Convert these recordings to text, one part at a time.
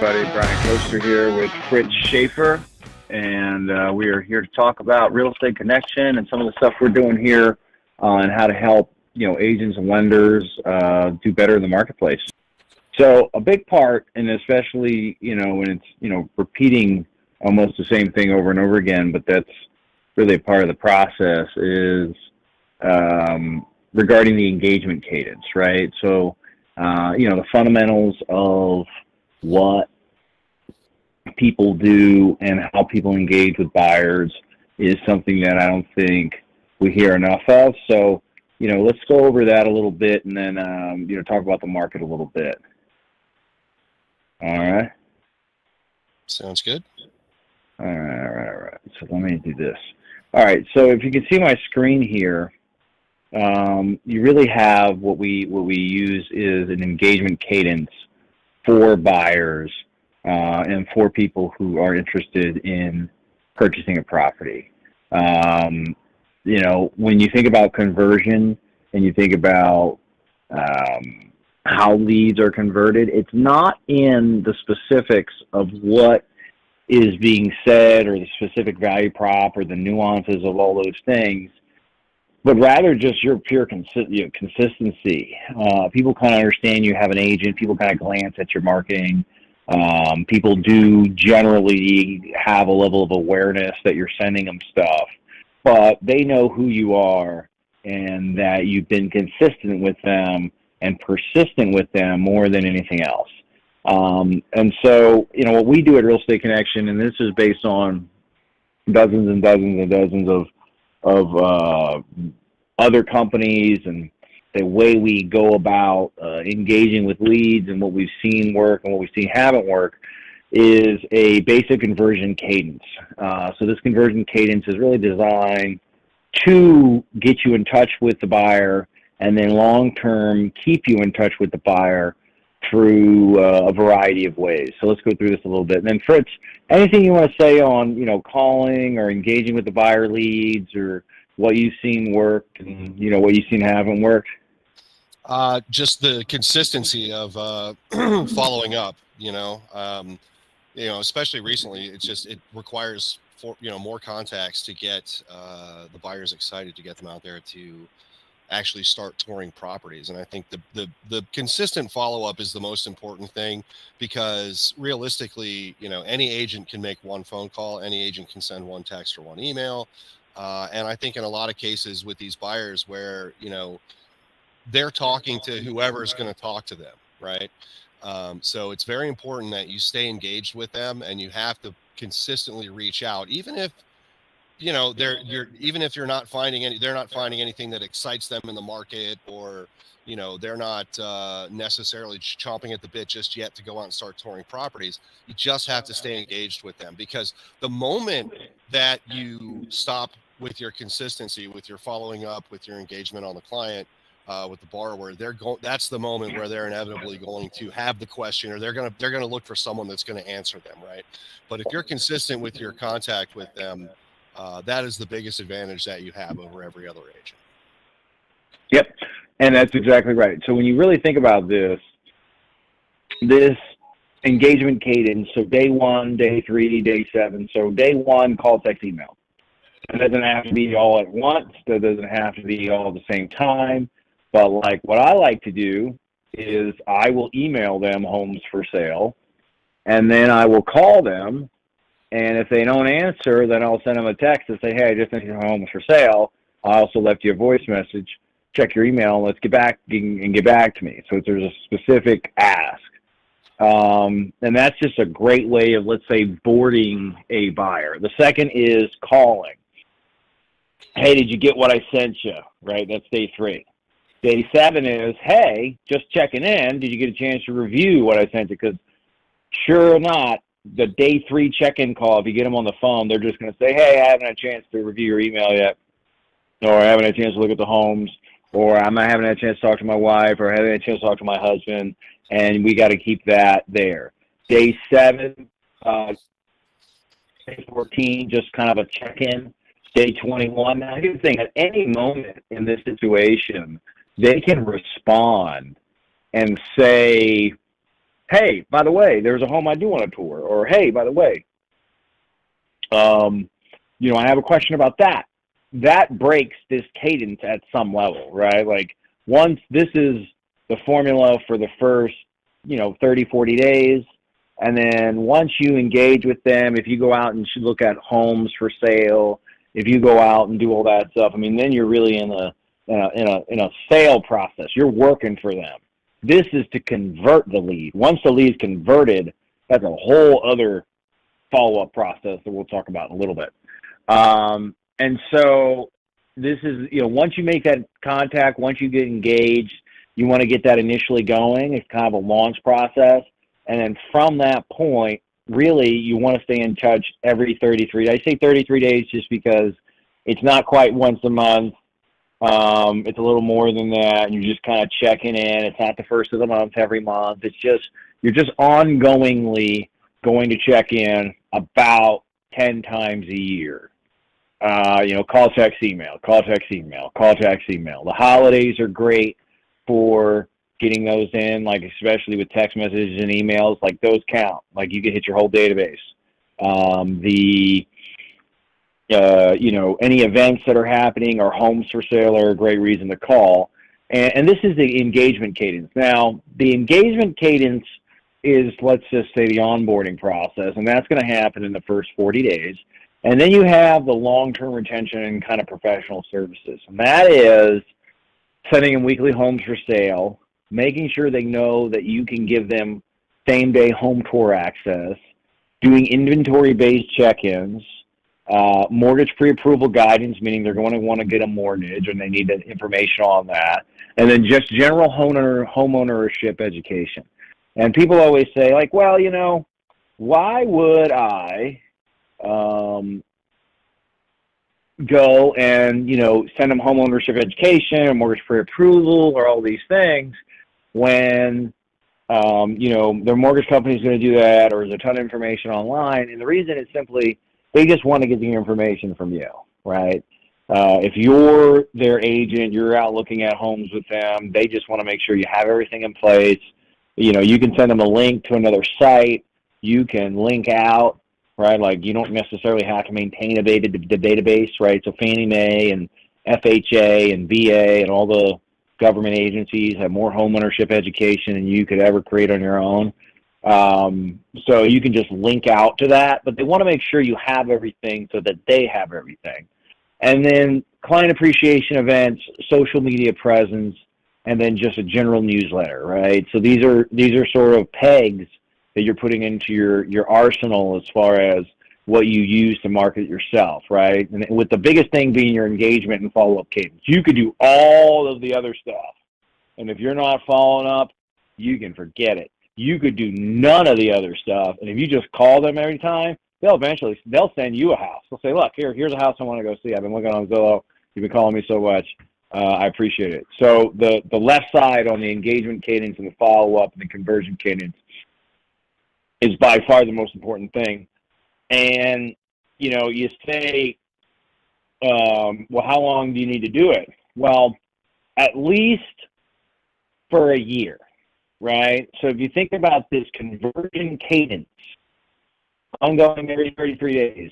everybody. Brian Coester here with Fritz Schaper, and we are here to talk about real estate connection and some of the stuff we're doing here on how to help agents and lenders do better in the marketplace. So a big part, and especially when it's repeating almost the same thing over and over again, but that's really a part of the process, is regarding the engagement cadence, right? So the fundamentals of what people do and how people engage with buyers is something that I don't think we hear enough of. So, let's go over that a little bit and then, talk about the market a little bit. All right. Sounds good. All right. So let me do this. All right. So if you can see my screen here, you really have what we use is an engagement cadence for buyers and for people who are interested in purchasing a property. When you think about conversion and you think about how leads are converted, it's not in the specifics of what is being said or the specific value prop or the nuances of all those things, but rather just your pure consistency. People kind of understand you have an agent. People kind of glance at your marketing. People do generally have a level of awareness that you're sending them stuff, but they know who you are and that you've been consistent with them and persistent with them more than anything else. And so, what we do at Real Estate Connection, and this is based on dozens and dozens and dozens of other companies and the way we go about engaging with leads and what we've seen work and what we've seen haven't worked, is a basic conversion cadence. So this conversion cadence is really designed to get you in touch with the buyer and then long-term keep you in touch with the buyer through a variety of ways. So let's go through this a little bit. And then Fritz, anything you want to say on, calling or engaging with the buyer leads, or what you've seen work and, what you've seen haven't worked? Just the consistency of following up, especially recently, it requires more contacts to get the buyers excited, to get them out there to actually start touring properties. And I think the consistent follow-up is the most important thing, because realistically, any agent can make one phone call, any agent can send one text or one email. And I think in a lot of cases with these buyers where, they're talking to whoever's going to talk to them, right? So it's very important that you stay engaged with them, and you have to consistently reach out, even if they're not finding anything that excites them in the market, or they're not necessarily chomping at the bit just yet to go out and start touring properties. You just have to stay engaged with them, because the moment that you stop with your consistency, with your following up, with your engagement on the client, with the borrower, that's the moment where they're inevitably going to have the question, or they're going to look for someone that's going to answer them, right? But if you're consistent with your contact with them, that is the biggest advantage that you have over every other agent. Yep, and that's exactly right. So when you really think about this engagement cadence, so day 1, day 3, day 7. So day 1, call, text, email. It doesn't have to be all at once. That doesn't have to be all at the same time. But like what I like to do is I will email them homes for sale, and then I will call them. And if they don't answer, then I'll send them a text and say, hey, I just sent your home for sale. I also left you a voice message. Check your email and let's get back to me. So there's a specific ask. And that's just a great way of, let's say, boarding a buyer. The second is calling. Hey, did you get what I sent you? Right? That's day 3. Day 7 is, hey, just checking in. Did you get a chance to review what I sent you? Because sure or not, the day 3 check-in call, if you get them on the phone, they're just going to say, hey, I haven't had a chance to review your email yet, or I haven't had a chance to look at the homes, or I haven't had a chance to talk to my wife, or I haven't had a chance to talk to my husband, and we got to keep that there. Day 7, day 14, just kind of a check-in. Day 21. Now, here's the thing. At any moment in this situation, they can respond and say, hey, by the way, there's a home I do want to tour, or hey, by the way, I have a question about that. That breaks this cadence at some level, right? Like once this is the formula for the first, 30, 40 days. And then once you engage with them, if you go out and look at homes for sale, if you go out and do all that stuff, then you're really in a sale process. You're working for them. This is to convert the lead. Once the lead's converted, that's a whole other follow-up process that we'll talk about in a little bit. And so this is, once you make that contact, once you get engaged, you want to get that initially going. It's kind of a launch process. And then from that point, really, you want to stay in touch every 33 days. I say 33 days just because it's not quite once a month. It's a little more than that. And you're just kind of checking in. It's not the first of the month every month. It's just, you're just ongoingly going to check in about 10 times a year. Call, text, email, call, text, email, call, text, email. The holidays are great for getting those in, like especially with text messages and emails, like those count. Like you can hit your whole database. Any events that are happening or homes for sale are a great reason to call. And this is the engagement cadence. Now, the engagement cadence is, let's just say, the onboarding process, and that's going to happen in the first 40 days. And then you have the long-term retention and kind of professional services. And that is sending them weekly homes for sale, making sure they know that you can give them same-day home tour access, doing inventory-based check-ins, mortgage pre-approval guidance, meaning they're going to want to get a mortgage and they need the information on that, and then just general homeownership education. And people always say, like, well, why would I go and, send them homeownership education or mortgage pre-approval or all these things when, their mortgage company is going to do that, or there's a ton of information online. And the reason is simply they just want to get the information from you, right? If you're their agent, you're out looking at homes with them, they just want to make sure you have everything in place. You can send them a link to another site. You can link out, right? Like you don't necessarily have to maintain a database, right? So Fannie Mae and FHA and VA and all the government agencies have more homeownership education than you could ever create on your own. So you can just link out to that, but they want to make sure you have everything so that they have everything. And then client appreciation events, social media presence, and then just a general newsletter, right? So these are sort of pegs that you're putting into your arsenal as far as what you use to market yourself, right? And with the biggest thing being your engagement and follow-up cadence. You could do all of the other stuff, and if you're not following up, you can forget it. You could do none of the other stuff, and if you just call them every time, they'll send you a house. They'll say, look, here's a house I want to go see. I've been looking on Zillow. You've been calling me so much. I appreciate it. So the left side on the engagement cadence and the follow-up and the conversion cadence is by far the most important thing. And, you say, well, how long do you need to do it? Well, at least for a year, right? So if you think about this conversion cadence, ongoing every 33 days,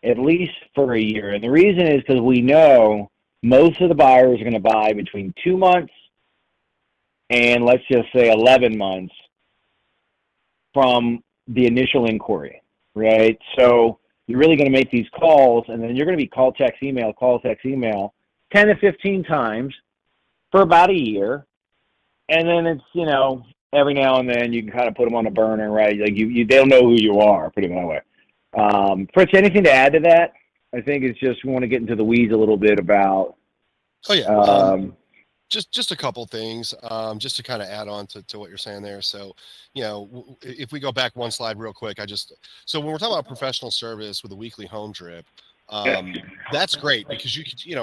at least for a year. And the reason is because we know most of the buyers are going to buy between 2 months and, let's just say, 11 months from the initial inquiry, right? So you're really going to make these calls, and then you're going to be call, text, email, 10 to 15 times for about a year. And then it's, every now and then you can kind of put them on a burner, right? Like they'll know who you are, put it that way. Fritz, anything to add to that? I think it's just we want to get into the weeds a little bit about. Oh yeah. Just a couple things, just to kind of add on to what you're saying there. So, if we go back one slide real quick, so when we're talking about professional service with a weekly home drip, that's great because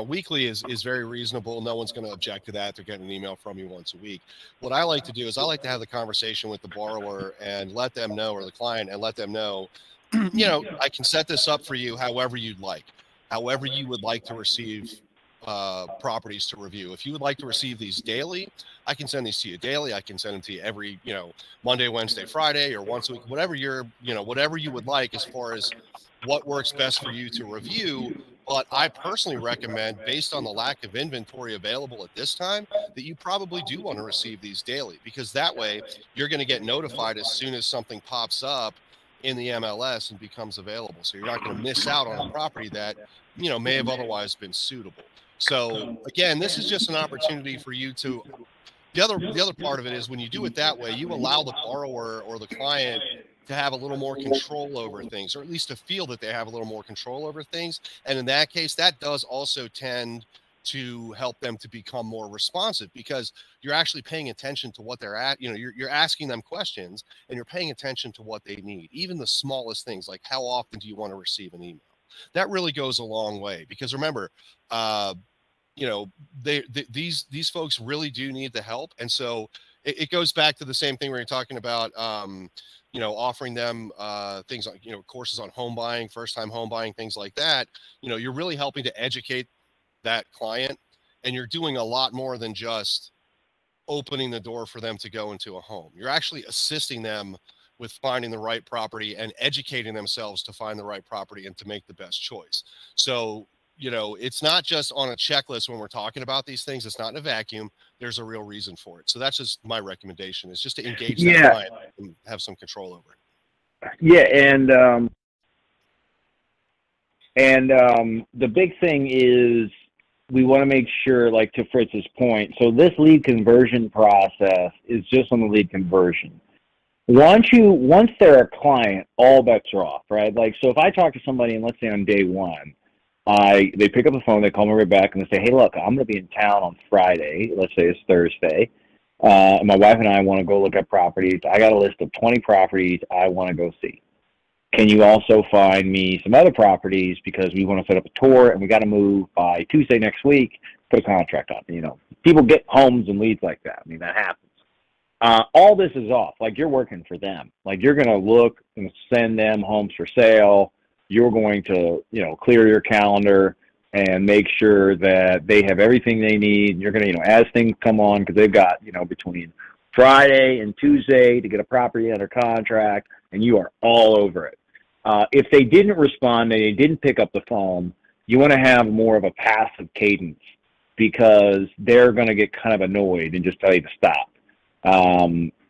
weekly is very reasonable. No one's going to object to that. They're getting an email from you once a week. What I like to do is I like to have the conversation with the borrower and let them know, or the client, and let them know, I can set this up for you however you'd like, however you would like to receive properties to review. If you would like to receive these daily, I can send these to you daily. I can send them to you every, Monday, Wednesday, Friday, or once a week, whatever whatever you would like as far as what works best for you to review. But I personally recommend, based on the lack of inventory available at this time, that you probably do want to receive these daily, because that way you're going to get notified as soon as something pops up in the MLS and becomes available. So you're not going to miss out on a property that, may have otherwise been suitable. So again, this is just an opportunity for you to, the other part of it is when you do it that way, you allow the borrower or the client to have a little more control over things, or at least to feel that they have a little more control over things. And in that case, that does also tend to help them to become more responsive, because you're actually paying attention to what they're at. You're asking them questions and you're paying attention to what they need. Even the smallest things, like how often do you want to receive an email? That really goes a long way, because remember, these folks really do need the help. And so it goes back to the same thing where you're talking about, offering them things like, courses on home buying, first-time home buying, things like that. You're really helping to educate that client, and you're doing a lot more than just opening the door for them to go into a home. You're actually assisting them with finding the right property and educating themselves to find the right property and to make the best choice. So, it's not just on a checklist when we're talking about these things. It's not in a vacuum. There's a real reason for it. So that's just my recommendation, is just to engage that client and have some control over it. Yeah. And the big thing is we want to make sure, like to Fritz's point, so this lead conversion process is just on the lead conversion. Once they're a client, all bets are off, right? Like, so if I talk to somebody, and let's say on day one, they pick up the phone, they call me right back, and they say, hey, look, I'm going to be in town on Friday. Let's say it's Thursday. My wife and I want to go look at properties. I got a list of 20 properties I want to go see. Can you also find me some other properties, because we want to set up a tour and we got to move by Tuesday next week, put a contract on. People get homes and leads like that. I mean, that happens. All this is off. Like, you're working for them. Like, you're going to look and send them homes for sale. You're going to, clear your calendar and make sure that they have everything they need. You're going to, as things come on, because they've got, between Friday and Tuesday to get a property under contract, and you are all over it. If they didn't respond and they didn't pick up the phone, you want to have more of a passive cadence, because they're going to get kind of annoyed and just tell you to stop.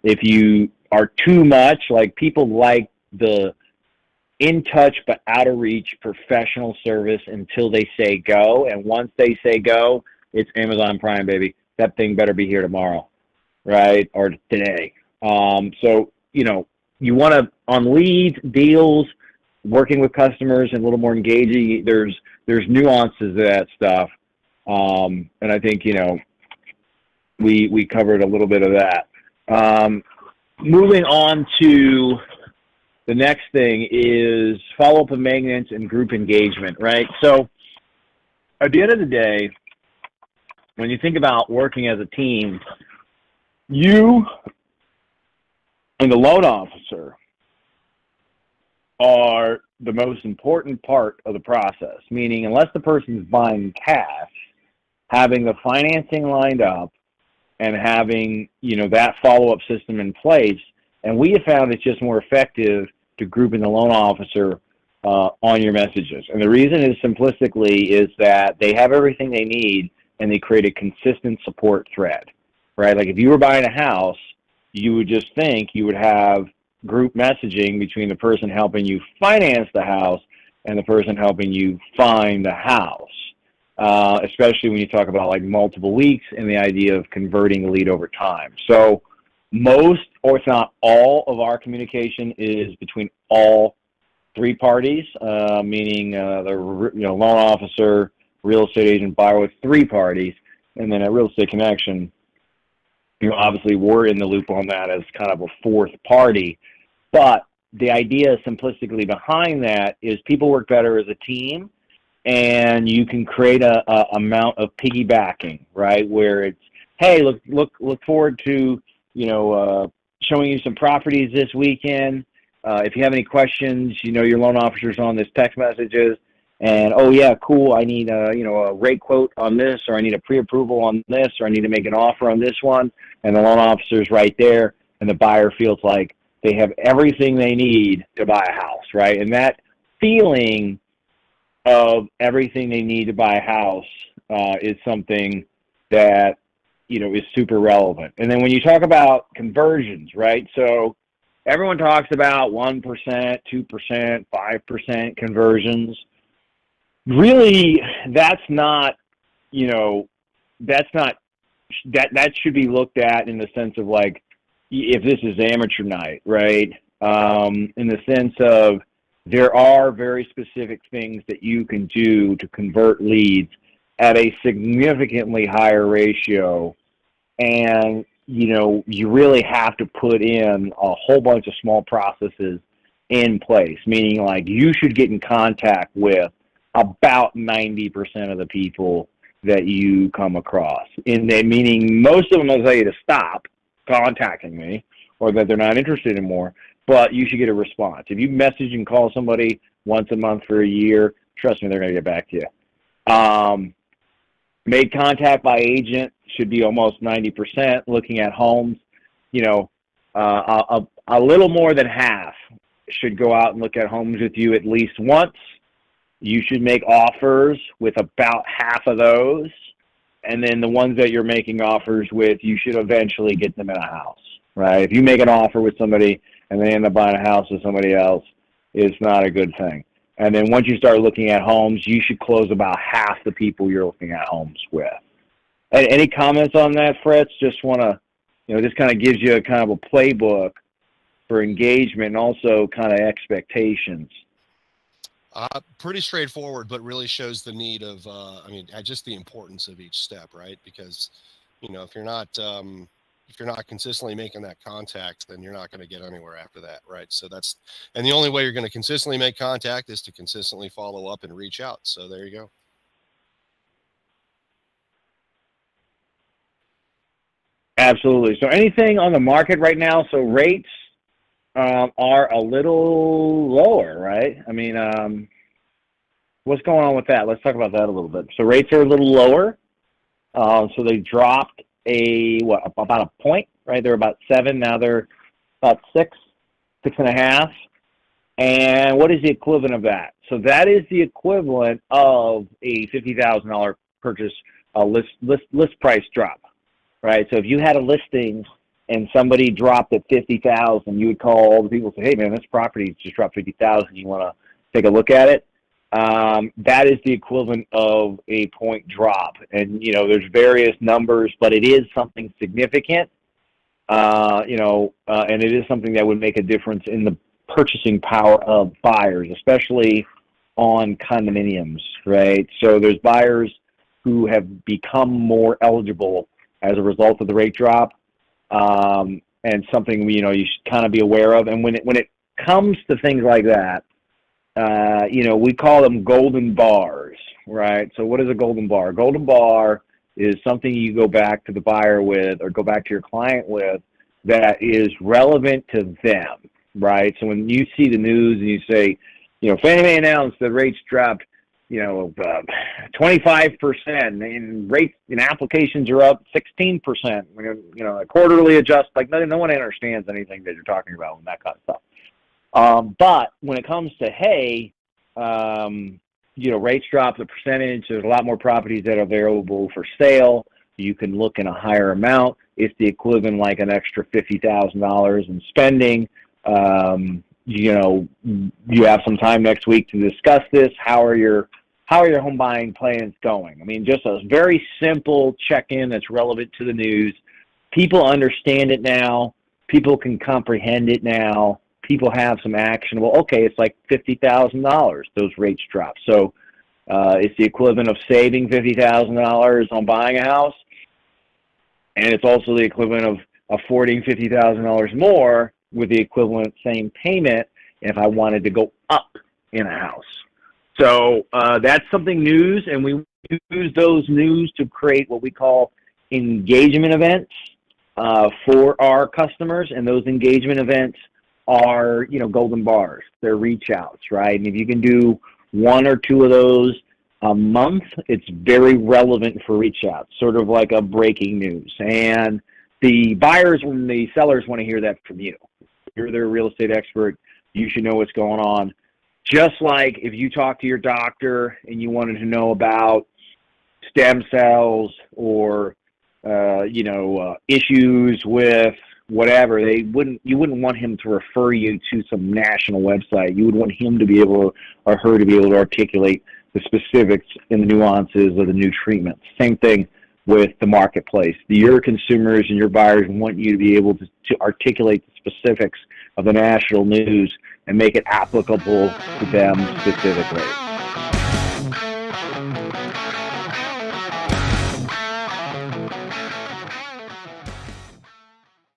If you are too much, like, people like the in touch but out of reach professional service until they say go, and once they say go, it's Amazon Prime, baby. That thing better be here tomorrow, right, or today. So you want to, on leads, deals, working with customers, and a little more engaging. There's nuances to that stuff, and I think we covered a little bit of that. Moving on to the next thing is follow-up and maintenance and group engagement, right? So at the end of the day, when you think about working as a team, you and the loan officer are the most important part of the process, meaning unless the person's buying cash, having the financing lined up and having, that follow-up system in place. And we have found it's just more effective to group in the loan officer on your messages. And the reason is simplistically is that they have everything they need and they create a consistent support thread, right? Like, if you were buying a house, you would just think you would have group messaging between the person helping you finance the house and the person helping you find the house, especially when you talk about like multiple weeks and the idea of converting a lead over time. So most, or if not all, of our communication is between all three parties, meaning the loan officer, real estate agent, buyer, with three parties, and then at Real Estate Connection, obviously we're in the loop on that as kind of a fourth party. But the idea simplistically behind that is people work better as a team, and you can create a amount of piggybacking, right? Where it's, hey, look forward to showing you some properties this weekend. If you have any questions, your loan officer's on this text messages. And, oh yeah, cool, I need a, a rate quote on this, or I need a pre-approval on this, or I need to make an offer on this one, and the loan officer's right there, and the buyer feels like they have everything they need to buy a house, right? And that feeling of everything they need to buy a house is something that, is super relevant. And then when you talk about conversions, right? So everyone talks about 1%, 2%, 5% conversions. Really, that's not, that should be looked at in the sense of like, if this is amateur night, right? In the sense of there are very specific things that you can do to convert leads at a significantly higher ratio. And, you really have to put in a whole bunch of small processes in place, meaning like you should get in contact with about 90% of the people that you come across. Meaning most of them will tell you to stop contacting me or that they're not interested anymore, but you should get a response. If you message and call somebody once a month for a year, trust me, they're going to get back to you. Made contact by agent should be almost 90%. Looking at homes, a little more than half should go out and look at homes with you at least once. You should make offers with about half of those. And then the ones that you're making offers with, you should eventually get them in a house, right? If you make an offer with somebody and they end up buying a house with somebody else, it's not a good thing. And then once you start looking at homes, you should close about half the people you're looking at homes with. Any comments on that, Fritz? Just want to, this kind of gives you a kind of a playbook for engagement and also kind of expectations. Pretty straightforward, but really shows the need of, just the importance of each step, right? Because, if you're not consistently making that contact, then you're not going to get anywhere after that, right? So and the only way you're going to consistently make contact is to consistently follow up and reach out. So there you go. Absolutely. So anything on the market right now? So rates are a little lower, right? I mean, what's going on with that? Let's talk about that a little bit. So rates are a little lower. So they dropped about a point, right? They're about 7. Now they're about 6.5. And what is the equivalent of that? So that is the equivalent of a $50,000 purchase list price drop, right? So if you had a listing and somebody dropped at $50,000, you would call all the people and say, hey man, this property just dropped $50,000. You want to take a look at it? That is the equivalent of a point drop. And, there's various numbers, but it is something significant, and it is something that would make a difference in the purchasing power of buyers, especially on condominiums, right? So there's buyers who have become more eligible as a result of the rate drop, and something, you should kind of be aware of. And when it comes to things like that, we call them golden bars, right? So what is a golden bar? A golden bar is something you go back to the buyer with or go back to your client with that is relevant to them, right? So when you see the news and you say, Fannie Mae announced that rates dropped, 25%, and rates and applications are up 16%, a quarterly adjust, like no one understands anything that you're talking about and that kind of stuff. But when it comes to, hey, rates drop the percentage, there's a lot more properties that are available for sale. You can look in a higher amount. It's the equivalent like an extra $50,000 in spending. You have some time next week to discuss this. How are your home buying plans going? I mean, just a very simple check-in that's relevant to the news. People understand it now. People can comprehend it now. People have some actionable, okay, it's like $50,000, those rates drop. So it's the equivalent of saving $50,000 on buying a house, and it's also the equivalent of affording $50,000 more with the equivalent same payment if I wanted to go up in a house. So that's something news, and we use those news to create what we call engagement events for our customers, and those engagement events are, golden bars. They're reach outs, right? And if you can do 1 or 2 of those a month, it's very relevant for reach out, sort of like a breaking news. And the buyers and the sellers want to hear that from you. You're their real estate expert. You should know what's going on. Just like if you talk to your doctor and you wanted to know about stem cells or issues with whatever, you wouldn't want him to refer you to some national website. You would want him to be able, or her to be able to articulate the specifics and the nuances of the new treatments. Same thing with the marketplace. Your consumers and your buyers want you to be able to articulate the specifics of the national news and make it applicable to them specifically.